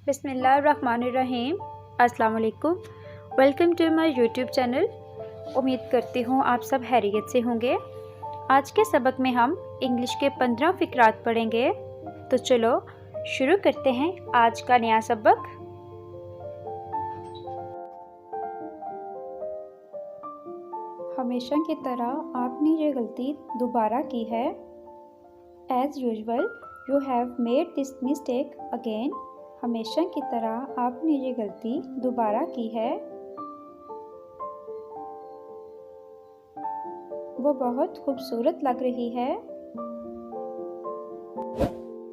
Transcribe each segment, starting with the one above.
बिस्मिल्लाहिर्रहमानिर्रहीम। अस्सलाम वालेकुम। Welcome to my YouTube channel. उम्मीद करती हूँ आप सब खैरियत से होंगे। आज के सबक में हम इंग्लिश के 15 फ़िक्रात पढ़ेंगे। तो चलो शुरू करते हैं आज का नया सबक। हमेशा की तरह आपने ये गलती दोबारा की है। As usual you have made this mistake again. हमेशा की तरह आपने ये गलती दोबारा की है। वो बहुत खूबसूरत लग रही है।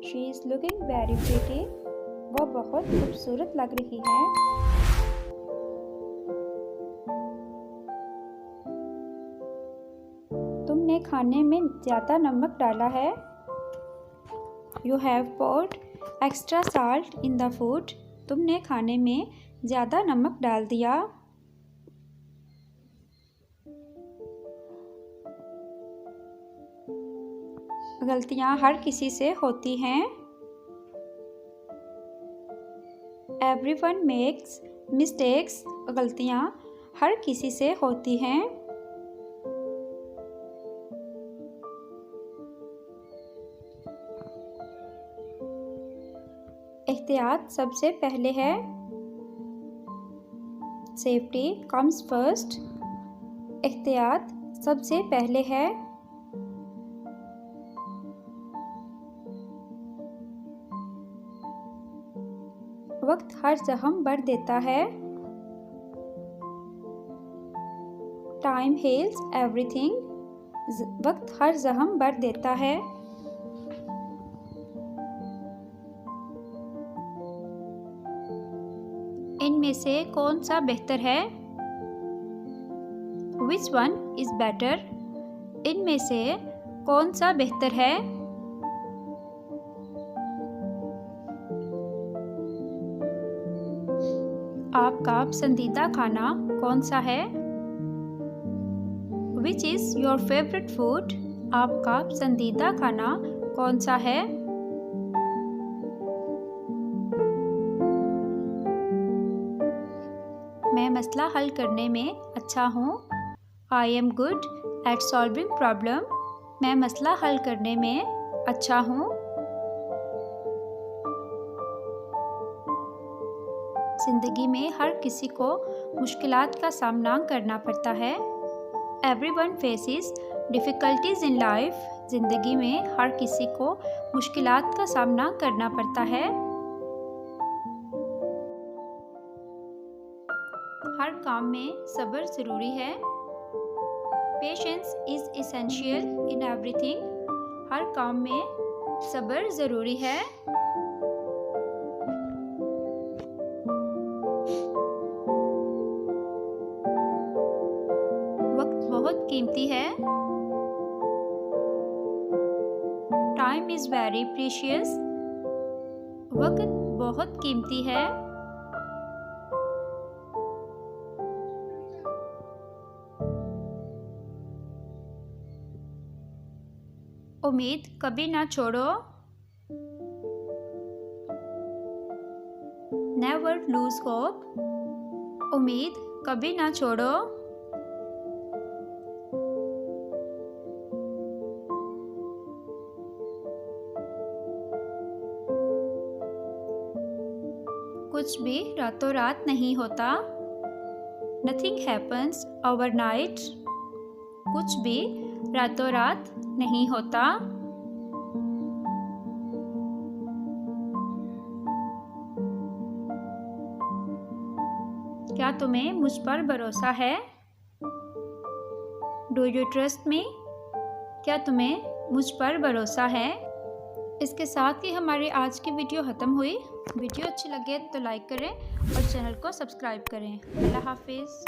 She is looking very pretty. वो बहुत खूबसूरत लग रही है। तुमने खाने में ज़्यादा नमक डाला है। You have poured extra salt in the food. तुमने खाने में ज़्यादा नमक डाल दिया। गलतियाँ हर किसी से होती हैं। Everyone makes mistakes. गलतियाँ हर किसी से होती हैं। एहतियात सबसे पहले है। Safety comes first. एहतियात सबसे पहले है। वक्त हर जख्म भर देता है। Time heals everything. वक्त हर जख्म भर देता है। इनमें से कौन सा बेहतर है? Which one is better? इनमें से कौन सा बेहतर है? आपका पसंदीदा खाना कौन सा है? Which is your favorite food? आपका पसंदीदा खाना कौन सा है? मैं मसला हल करने में अच्छा हूँ। I am good at solving problem. मैं मसला हल करने में अच्छा हूँ। ज़िंदगी में हर किसी को मुश्किलात का सामना करना पड़ता है। Everyone faces difficulties in life. ज़िंदगी में हर किसी को मुश्किलात का सामना करना पड़ता है। हर काम में सब्र ज़रूरी है। Patience is essential in everything. हर काम में सब्र ज़रूरी है। वक्त बहुत कीमती है। Time is very precious. वक्त बहुत कीमती है। उम्मीद कभी ना छोड़ो। Never lose hope. उम्मीद कभी ना छोड़ो। कुछ भी रातों रात नहीं होता। Nothing happens overnight. कुछ भी रातों रात नहीं होता। क्या तुम्हें मुझ पर भरोसा है? Do you trust me? क्या तुम्हें मुझ पर भरोसा है? इसके साथ ही हमारी आज की वीडियो ख़त्म हुई। वीडियो अच्छी लगे तो लाइक करें और चैनल को सब्सक्राइब करें। अल्लाह हाफिज़।